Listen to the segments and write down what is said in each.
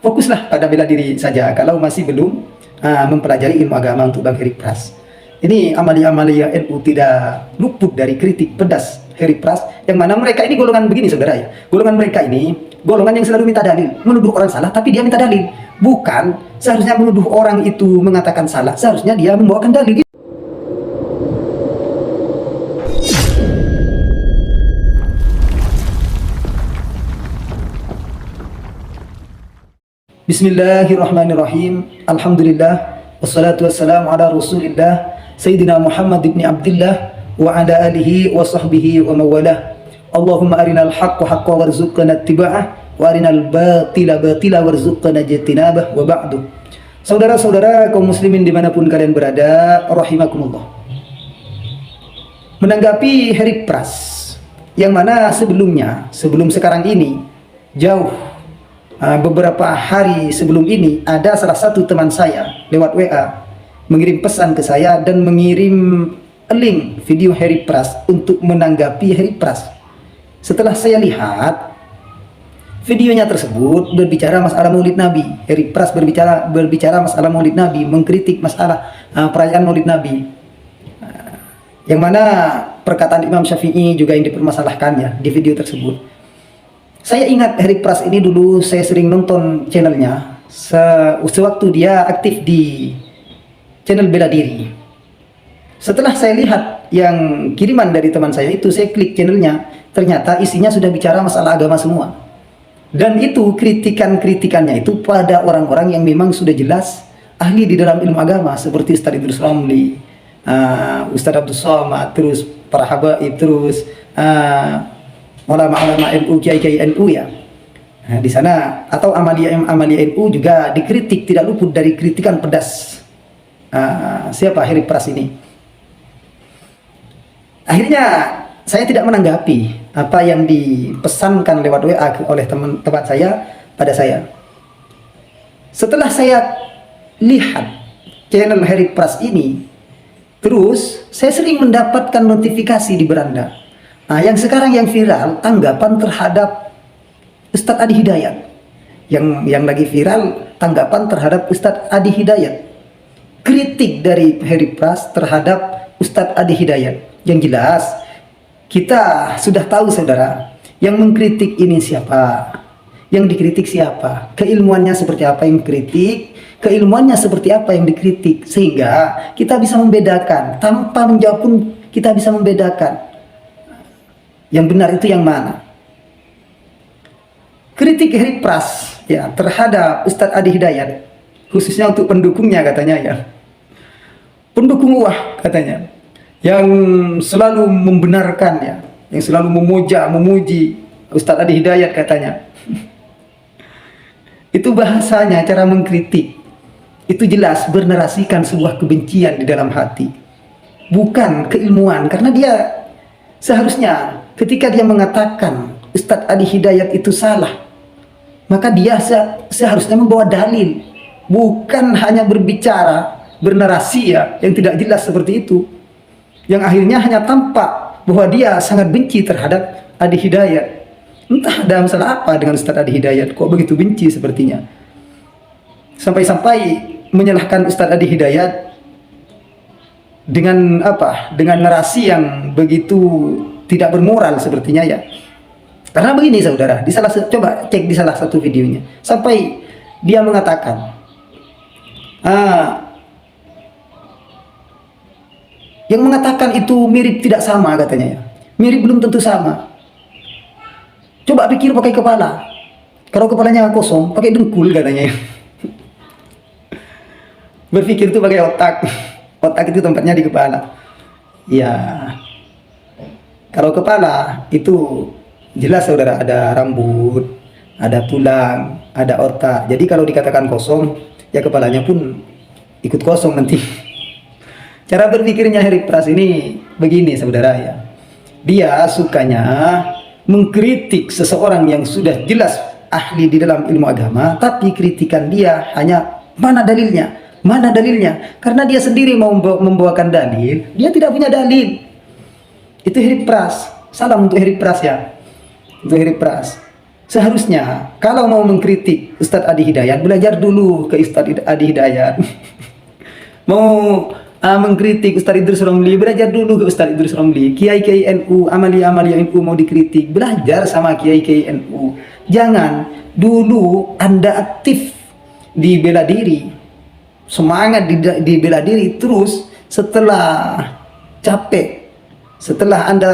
fokuslah pada bela diri saja kalau masih belum mempelajari ilmu agama untuk Bang Heri Pras. Ini amalia-amalia NU tidak luput dari kritik pedas Heri Pras, yang mana mereka ini golongan begini saudara ya. Golongan mereka ini golongan yang selalu minta dalil, menuduh orang salah tapi dia minta dalil. Bukan seharusnya menuduh orang itu mengatakan salah, seharusnya dia membawakan dalil. Bismillahirrahmanirrahim. Alhamdulillah wassalatu wassalamu ala Rasulillah Sayyidina Muhammad ibn Abdullah wa ala alihi wa sahbihi wa mawalah. Allahumma arinal haqqa haqqan warzuqna ittiba'ah wa arinal batila batila warzuqna ijtinabah wa ba'du. Saudara-saudara kaum muslimin dimanapun kalian berada, rahimakumullah. Menanggapi Heri Pras yang mana sebelum sekarang ini, beberapa hari sebelum ini ada salah satu teman saya lewat WA mengirim pesan ke saya dan mengirim link video Heri Pras untuk menanggapi Heri Pras. Setelah saya lihat videonya tersebut berbicara masalah Maulid Nabi, Heri Pras berbicara masalah Maulid Nabi, mengkritik masalah perayaan Maulid Nabi, yang mana perkataan Imam Syafi'i juga yang dipermasalahkannya di video tersebut. Saya ingat Heri Pras ini dulu saya sering nonton channelnya sewaktu dia aktif di channel bela diri. Setelah saya lihat yang kiriman dari teman saya itu, saya klik channelnya, ternyata isinya sudah bicara masalah agama semua. Dan itu kritikannya itu pada orang-orang yang memang sudah jelas ahli di dalam ilmu agama, seperti Ustaz Idrus Ramli, Ustaz Abdul Somad, terus para habaib, terus ulama-ulama NU, kiai-kiai NU ya. Nah, di sana atau amalia NU juga dikritik, tidak luput dari kritikan pedas siapa Heri Pras ini. Akhirnya saya tidak menanggapi apa yang dipesankan lewat WA oleh teman saya pada saya. Setelah saya lihat channel Heri Pras ini, terus saya sering mendapatkan notifikasi di beranda. Nah, yang sekarang yang viral tanggapan terhadap Ustadz Adi Hidayat. Yang lagi viral tanggapan terhadap Ustadz Adi Hidayat. Kritik dari Heri Pras terhadap Ustadz Adi Hidayat. Yang jelas kita sudah tahu saudara, yang mengkritik ini siapa, yang dikritik siapa, keilmuannya seperti apa yang dikritik, keilmuannya seperti apa yang dikritik, sehingga kita bisa membedakan, tanpa menjawab pun kita bisa membedakan yang benar itu yang mana. Kritik Heri Pras ya terhadap Ustadz Adi Hidayat, khususnya untuk pendukungnya katanya ya, pendukung wah katanya, yang selalu membenarkan ya, yang selalu memuji Ustadz Adi Hidayat katanya. Itu bahasanya, cara mengkritik itu jelas bernarasikan sebuah kebencian di dalam hati, bukan keilmuan. Karena dia seharusnya ketika dia mengatakan Ustadz Adi Hidayat itu salah, maka dia seharusnya membawa dalil, bukan hanya berbicara, bernarasi ya, yang tidak jelas seperti itu, yang akhirnya hanya tampak bahwa dia sangat benci terhadap Adi Hidayat. Entah ada masalah apa dengan Ustadz Adi Hidayat, kok begitu benci sepertinya, sampai-sampai menyalahkan Ustadz Adi Hidayat dengan apa? Dengan narasi yang begitu tidak bermoral sepertinya ya. Karena begini saudara, coba cek di salah satu videonya, sampai dia mengatakan yang mengatakan itu mirip tidak sama katanya ya. Mirip belum tentu sama. Coba pikir pakai kepala. Kalau kepalanya kosong, pakai dengkul katanya ya. Berpikir itu pakai otak. Otak itu tempatnya di kepala. Ya. Kalau kepala itu jelas saudara, ada rambut, ada tulang, ada otak. Jadi kalau dikatakan kosong, ya kepalanya pun ikut kosong nanti. Cara berpikirnya Heri Pras ini begini saudara ya. Dia sukanya mengkritik seseorang yang sudah jelas ahli di dalam ilmu agama, tapi kritikan dia hanya mana dalilnya, mana dalilnya. Karena dia sendiri mau membawakan dalil, dia tidak punya dalil. Itu Heri Pras. Salam untuk Heri Pras ya. Untuk Heri Pras. Seharusnya kalau mau mengkritik Ustadz Adi Hidayat, belajar dulu ke Ustadz Adi Hidayat. Mau mengkritik Ustadz Idrus Romli, belajar dulu ke Ustadz Idrus Romli. Kiai-kiai NU, amalia-amalia NU mau dikritik, belajar sama kiai-kiai NU. Jangan dulu Anda aktif di bela diri, semangat di bela diri, terus setelah capek, setelah Anda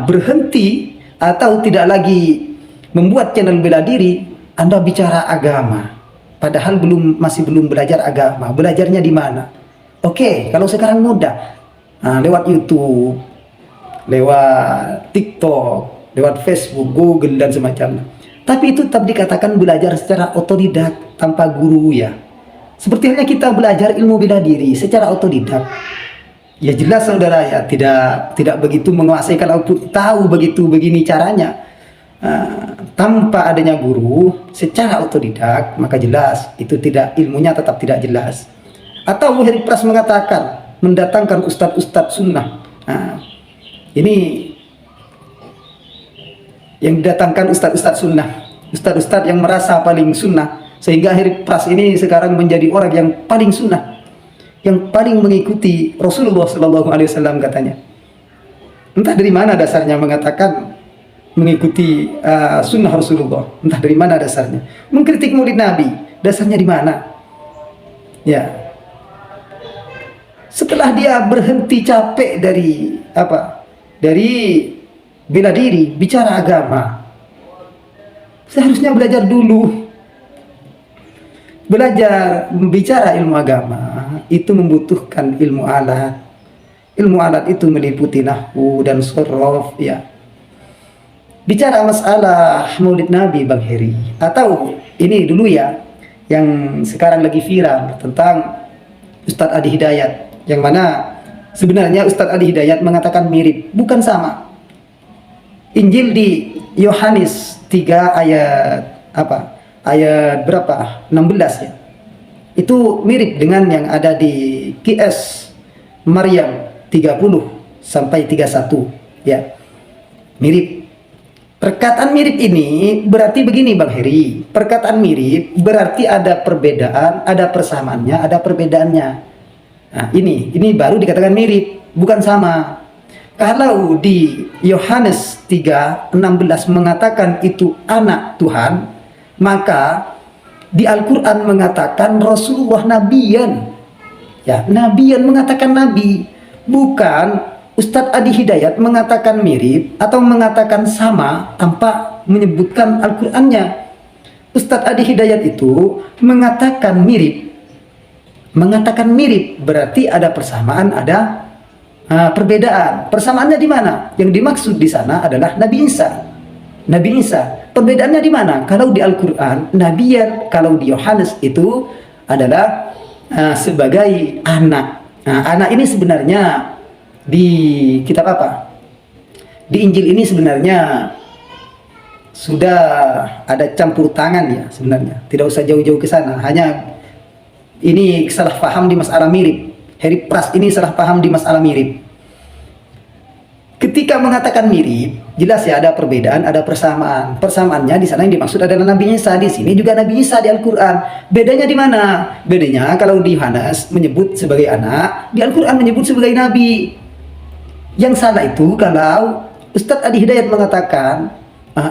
berhenti atau tidak lagi membuat channel bela diri, Anda bicara agama. Padahal masih belum belajar agama. Belajarnya di mana? Oke, kalau sekarang mudah, lewat YouTube, lewat TikTok, lewat Facebook, Google dan semacamnya. Tapi itu tetap dikatakan belajar secara otodidak tanpa guru ya. Seperti halnya kita belajar ilmu bela diri secara otodidak. Ya jelas saudara ya, tidak begitu menguasai, kalau tahu begini caranya. Tanpa adanya guru secara otodidak, maka jelas itu ilmunya tetap tidak jelas. Atau Heri Pras mengatakan mendatangkan ustadz-ustadz sunnah. Ini yang didatangkan ustadz-ustadz sunnah, ustadz-ustadz yang merasa paling sunnah, sehingga Heri Pras ini sekarang menjadi orang yang paling sunnah, yang paling mengikuti Rasulullah SAW katanya. Entah dari mana dasarnya mengatakan mengikuti sunnah Rasulullah. Entah dari mana dasarnya. Mengkritik Maulid Nabi, dasarnya di mana? Ya. Setelah dia berhenti capek dari Dari bela diri, bicara agama. Seharusnya belajar dulu. Belajar bicara ilmu agama itu membutuhkan ilmu alat. Ilmu alat itu meliputi nahwu dan shorof ya. Bicara masalah Maulid Nabi Bang Heri, atau ini dulu ya yang sekarang lagi viral tentang Ustadz Adi Hidayat, yang mana sebenarnya Ustadz Adi Hidayat mengatakan mirip, bukan sama. Injil di Yohanes 3 ayat ayat berapa? 16 ya. Itu mirip dengan yang ada di QS Maryam 30 sampai 31 ya. Mirip. Perkataan mirip ini berarti begini Bang Heri. Perkataan mirip berarti ada perbedaan, ada persamaannya, ada perbedaannya. Nah, ini baru dikatakan mirip, bukan sama. Kalau di Yohanes 3:16 mengatakan itu anak Tuhan, maka di Al-Quran mengatakan Rasulullah nabiyan. Ya, nabiyan mengatakan nabi, bukan Ustadz Adi Hidayat mengatakan mirip atau mengatakan sama tanpa menyebutkan Al-Qur'annya. Ustadz Adi Hidayat itu mengatakan mirip. Mengatakan mirip berarti ada persamaan, ada perbedaan. Persamaannya di mana? Yang dimaksud di sana adalah Nabi Isa. Nabi Isa. Perbedaannya di mana? Kalau di Al-Qur'an nabiyan, kalau di Yohanes itu adalah sebagai anak. Nah, anak ini sebenarnya di kitab apa? Di Injil ini sebenarnya sudah ada campur tangan ya sebenarnya. Tidak usah jauh-jauh ke sana. Hanya ini salah paham di masalah mirip. Heri Pras ini salah paham di masalah mirip. Ketika mengatakan mirip, jelas ya ada perbedaan, ada persamaan. Persamaannya di sana yang dimaksud adalah Nabi Isa, di sini juga Nabi Isa di Al-Qur'an. Bedanya di mana? Bedanya kalau di Yohanes menyebut sebagai anak, di Al-Qur'an menyebut sebagai nabi. Yang salah itu kalau Ustadz Adi Hidayat mengatakan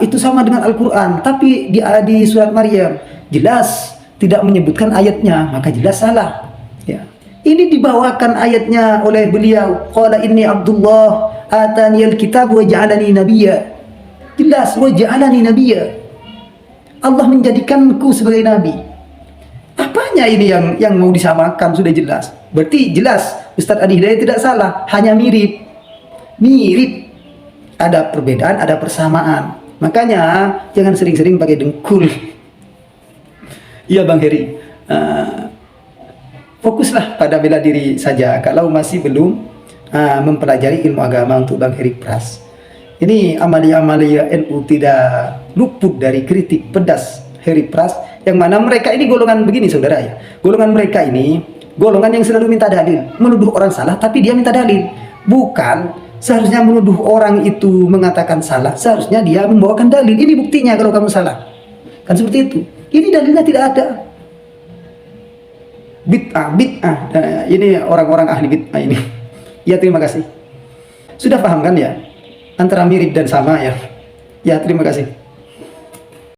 itu sama dengan Al-Qur'an, tapi di surat Maryam jelas tidak menyebutkan ayatnya, maka jelas salah. Ya. Ini dibawakan ayatnya oleh beliau, qala inni Abdullah ataniyal kitab wa ja'alani nabiyya. Jelas wa ja'alani nabiyya. Allah menjadikanku sebagai nabi. Apanya ini yang mau disamakan? Sudah jelas. Berarti jelas Ustadz Adi Hidayat tidak salah, hanya mirip. Mirip, ada perbedaan, ada persamaan. Makanya jangan sering-sering pakai dengkul. Iya Bang Heri, fokuslah pada bela diri saja kalau masih belum mempelajari ilmu agama untuk Bang Heri Pras. Ini amalia-amalia NU tidak luput dari kritik pedas Heri Pras, yang mana mereka ini golongan begini saudara ya. Golongan mereka ini golongan yang selalu minta dalil, menuduh orang salah tapi dia minta dalil. Bukan Seharusnya menuduh orang itu mengatakan salah, seharusnya dia membawakan dalil. Ini buktinya kalau kamu salah. Kan seperti itu. Ini dalilnya tidak ada. Bid'ah, bid'ah. Nah, ini orang-orang ahli bid'ah ini. Ya, terima kasih. Sudah paham kan ya? Antara mirip dan sama ya. Ya, terima kasih.